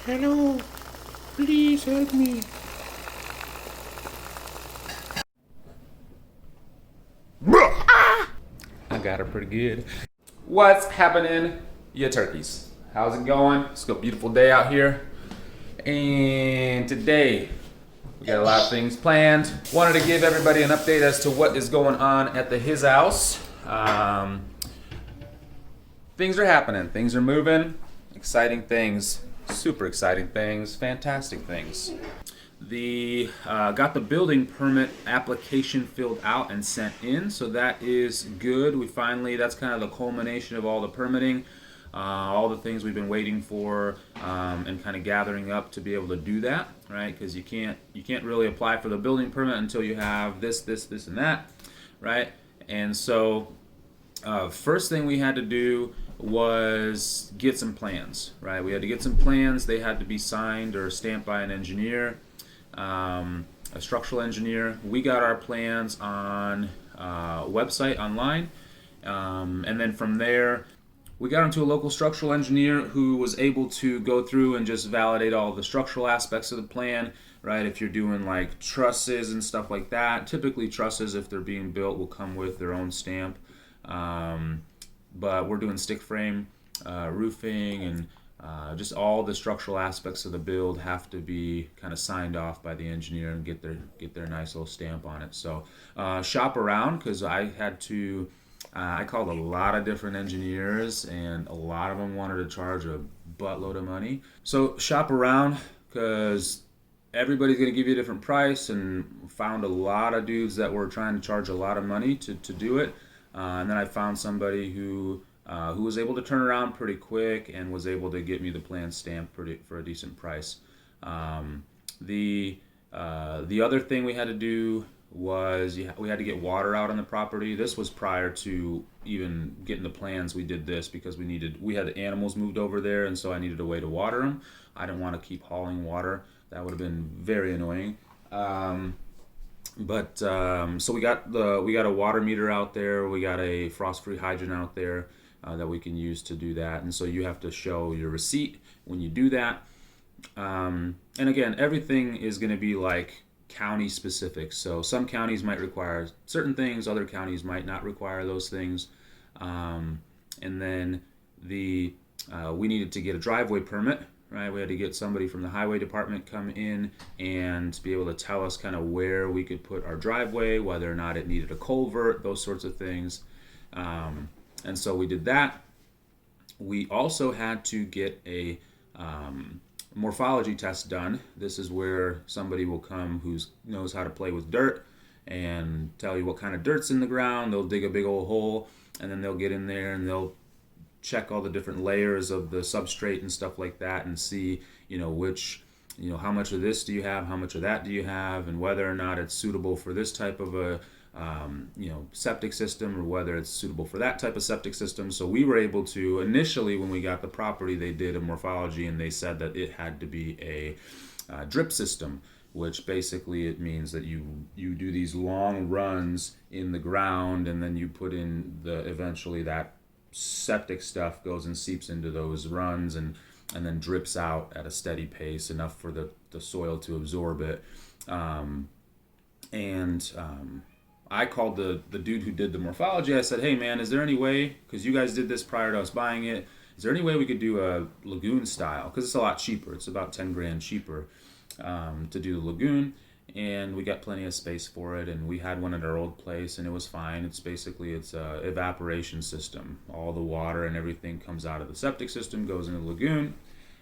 Hello, please help me. I got her pretty good. What's happening, ya turkeys? How's it going? It's a beautiful day out here. And today, we got a lot of things planned. Wanted to give everybody an update as to what is going on at the his house. Things are happening. Things are moving. Exciting things. Super exciting things. Fantastic things. Got the building permit application filled out and sent in, so that is good. That's kind of the culmination of all the permitting, all the things we've been waiting for, and kind of gathering up to be able to do that, right? Because you can't really apply for the building permit until you have this, and that, right? And so, first thing we had to do was get some plans, right? We had to get some plans. They had to be signed or stamped by an engineer. A structural engineer. We got our plans on a website online, and then from there we got into a local structural engineer who was able to go through and just validate all the structural aspects of the plan, right? If you're doing like trusses and stuff like that, typically trusses, if they're being built, will come with their own stamp, but we're doing stick frame, roofing, and just all the structural aspects of the build have to be kind of signed off by the engineer and get their nice little stamp on it. So shop around, because I called a lot of different engineers, and a lot of them wanted to charge a buttload of money. So shop around, because everybody's going to give you a different price, and found a lot of dudes that were trying to charge a lot of money to do it. And then I found somebody who was able to turn around pretty quick and was able to get me the plan stamped for a decent price. The other thing we had to do was we had to get water out on the property. This was prior to even getting the plans. We did this because we had the animals moved over there, and so I needed a way to water them. I didn't want to keep hauling water. That would have been very annoying. So we got a water meter out there. We got a frost-free hydrant out there that we can use to do that. And so you have to show your receipt when you do that. And again, everything is going to be like county specific. So some counties might require certain things, other counties might not require those things. And then we needed to get a driveway permit. Right, we had to get somebody from the highway department come in and be able to tell us kind of where we could put our driveway, whether or not it needed a culvert, those sorts of things. And so we did that. We also had to get a morphology test done. This is where somebody will come who knows how to play with dirt and tell you what kind of dirt's in the ground. They'll dig a big old hole, and then they'll get in there and they'll check all the different layers of the substrate and stuff like that, and see, how much of this do you have, how much of that do you have, and whether or not it's suitable for this type of a septic system, or whether it's suitable for that type of septic system. So we were able to, initially when we got the property, they did a morphology and they said that it had to be a drip system, which basically it means that you do these long runs in the ground, and then you put in eventually that septic stuff goes and seeps into those runs and then drips out at a steady pace, enough for the soil to absorb it. I called the dude who did the morphology. I said, hey man, is there any way, because you guys did this prior to us buying it, is there any way we could do a lagoon style? Because it's a lot cheaper. It's about 10 grand cheaper to do the lagoon. And we got plenty of space for it, and we had one at our old place, and it was fine. It's a evaporation system. All the water and everything comes out of the septic system, goes into the lagoon,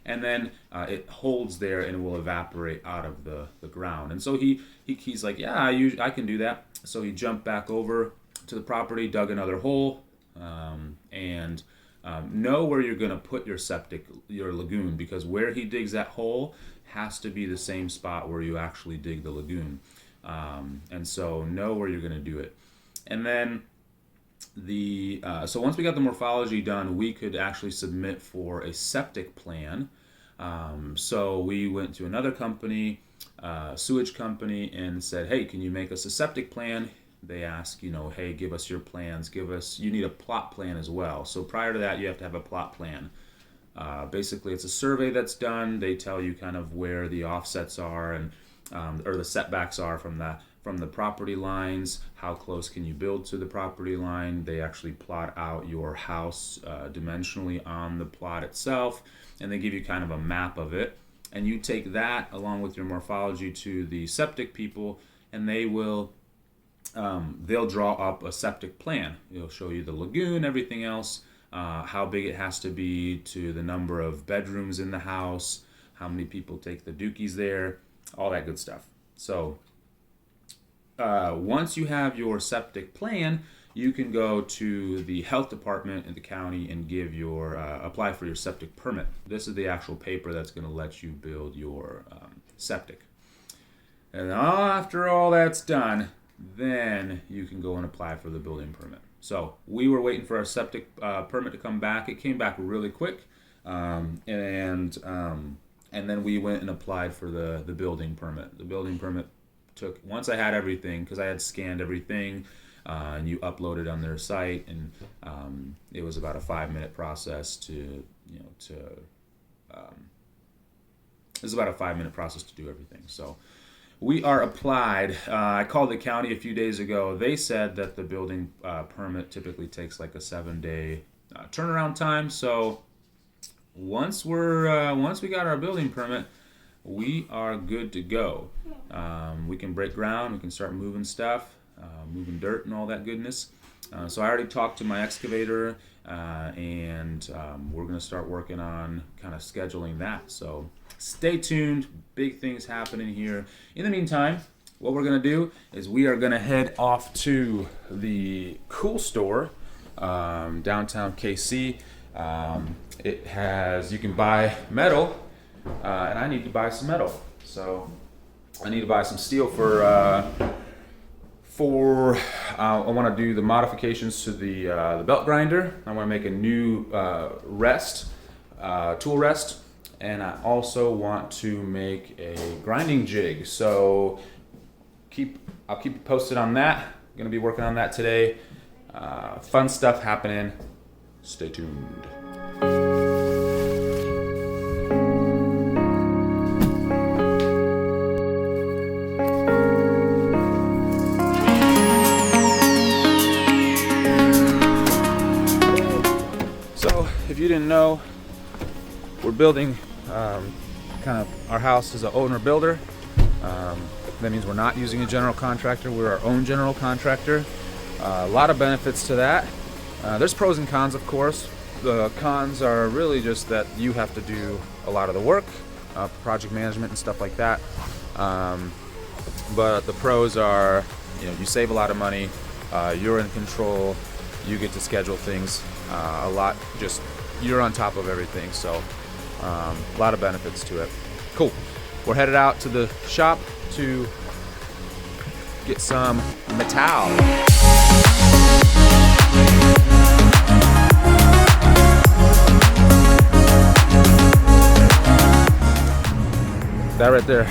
and then it holds there and it will evaporate out of the ground. And so he's like, yeah, I can do that. So he jumped back over to the property, dug another hole, and know where you're going to put your lagoon, because where he digs that hole has to be the same spot where you actually dig the lagoon. And so know where you're going to do it. And then so once we got the morphology done, we could actually submit for a septic plan. So we went to another company, sewage company, and said, hey, can you make us a septic plan? They ask, hey, give us your plans. You need a plot plan as well. So prior to that, you have to have a plot plan. Basically, it's a survey that's done. They tell you kind of where the offsets are and or the setbacks are from the property lines. How close can you build to the property line? They actually plot out your house dimensionally on the plot itself, and they give you kind of a map of it. And you take that along with your morphology to the septic people, and they'll draw up a septic plan. It'll show you the lagoon, everything else, how big it has to be, to the number of bedrooms in the house, how many people take the dookies there, all that good stuff. So once you have your septic plan, you can go to the health department in the county and apply for your septic permit. This is the actual paper that's going to let you build your septic. And after all that's done, then you can go and apply for the building permit. So we were waiting for our septic permit to come back. It came back really quick, and then we went and applied for the building permit. The building permit took, once I had everything, because I had scanned everything, and you upload it on their site, and it was about a 5-minute process to do everything. So we are applied. I called the county a few days ago. They said that the building permit typically takes like a 7-day turnaround time. So once we got our building permit, we are good to go. We can break ground. We can start moving stuff, moving dirt and all that goodness. So I already talked to my excavator, and we're going to start working on kind of scheduling that. So stay tuned. Big things happening here. In the meantime, what we're going to do is we are going to head off to the Cool Store, downtown KC. You can buy metal, and I need to buy some metal. So I need to buy some steel I want to do the modifications to the belt grinder. I want to make a new tool rest, and I also want to make a grinding jig. So I'll keep you posted on that. I'm going to be working on that today. Fun stuff happening. Stay tuned. If you didn't know, we're building kind of our house as an owner builder. That means we're not using a general contractor. We're our own general contractor. A lot of benefits to that. There's pros and cons, of course. The cons are really just that you have to do a lot of the work, project management and stuff like that. But the pros are, you save a lot of money. You're in control. You get to schedule things a lot. You're on top of everything, so a lot of benefits to it. Cool. We're headed out to the shop to get some metal. That right there,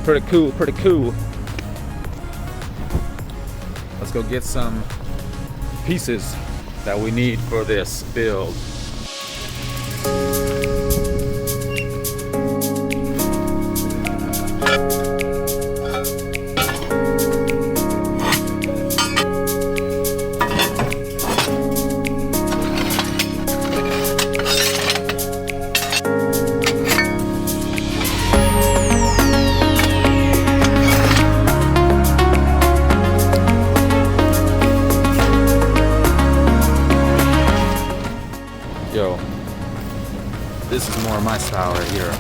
pretty cool. Let's go get some pieces that we need for this build. Yo, this is more my style right here.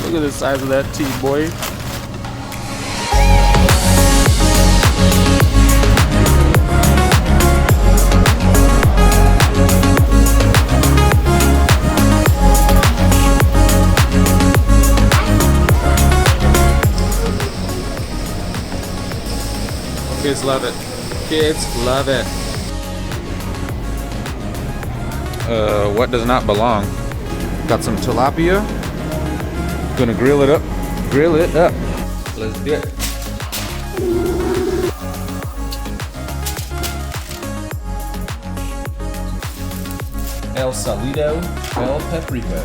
Look at the size of that T, boy. Kids love it. Kids love it. What does not belong? Got some tilapia. Gonna grill it up. Let's do it. El Salido El Paprika.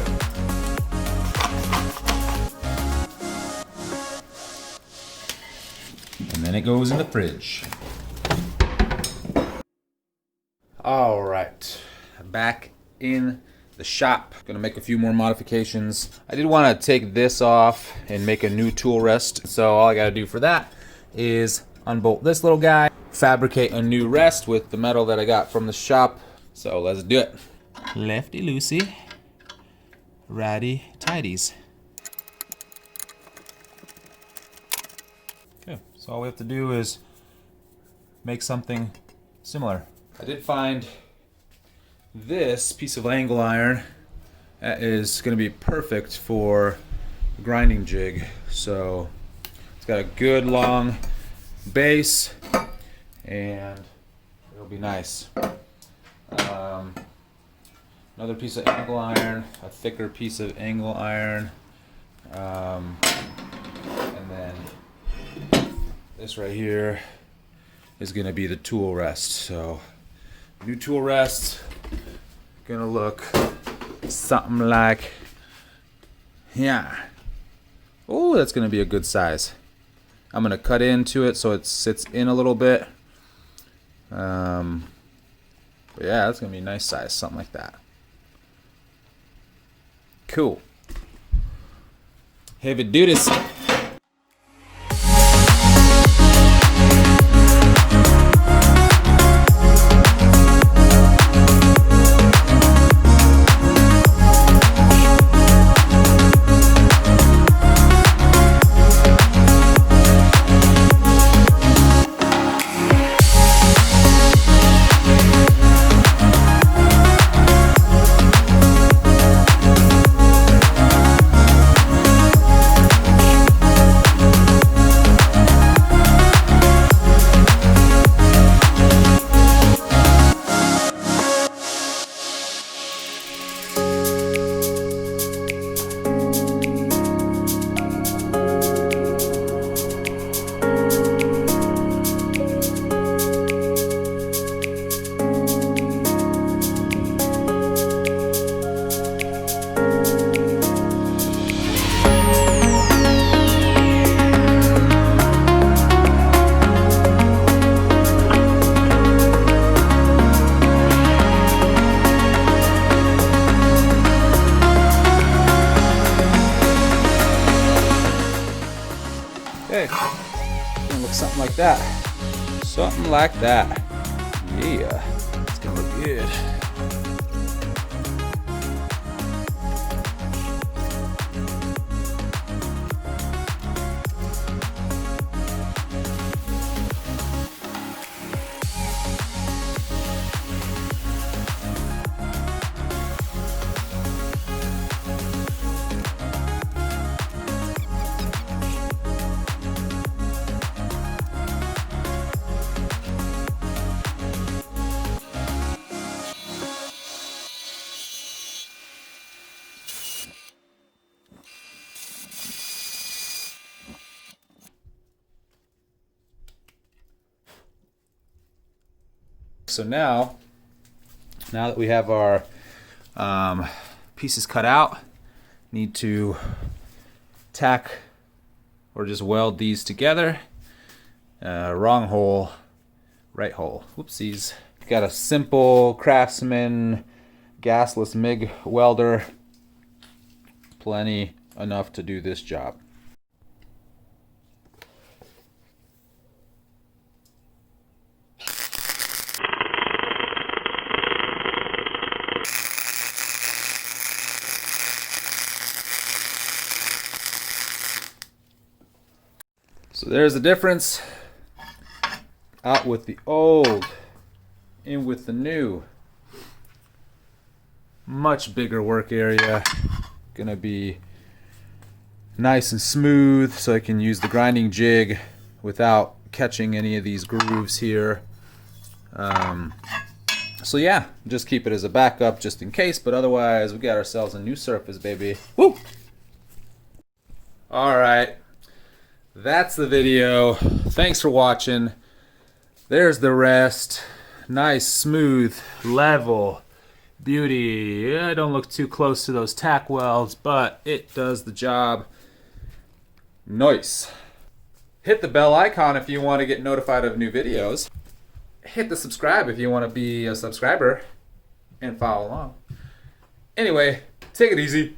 And then it goes in the fridge. All right, back in the shop. Gonna make a few more modifications. I did want to take this off and make a new tool rest. So all I gotta do for that is unbolt this little guy, fabricate a new rest with the metal that I got from the shop. So let's do it. Lefty loosey, righty tighties. Okay, so all we have to do is make something similar. I did find this piece of angle iron that is going to be perfect for a grinding jig. So it's got a good long base and it'll be nice. Another piece of angle iron, a thicker piece of angle iron, and then this right here is going to be the tool rest. So new tool rest, gonna look something like, yeah. Oh, that's gonna be a good size. I'm gonna cut into it so it sits in a little bit. But yeah, that's gonna be a nice size, something like that. Cool. Heavy duty. Okay, gonna look something like that. Something like that. Yeah, it's gonna look good. So now that we have our pieces cut out, need to tack or just weld these together. Wrong hole, right hole. Whoopsies. Got a simple Craftsman gasless MIG welder. Plenty enough to do this job. So there's the difference. Out with the old, in with the new. Much bigger work area. Gonna be nice and smooth so I can use the grinding jig without catching any of these grooves here. So yeah, just keep it as a backup just in case, but otherwise we got ourselves a new surface, baby. Woo! Alright. That's the video. Thanks for watching. There's the rest. Nice, smooth, level, Beauty. I don't look too close to those tack welds, but it does the job. Nice. Hit the bell icon if you want to get notified of new videos. Hit the subscribe if you want to be a subscriber and follow along. Anyway, take it easy.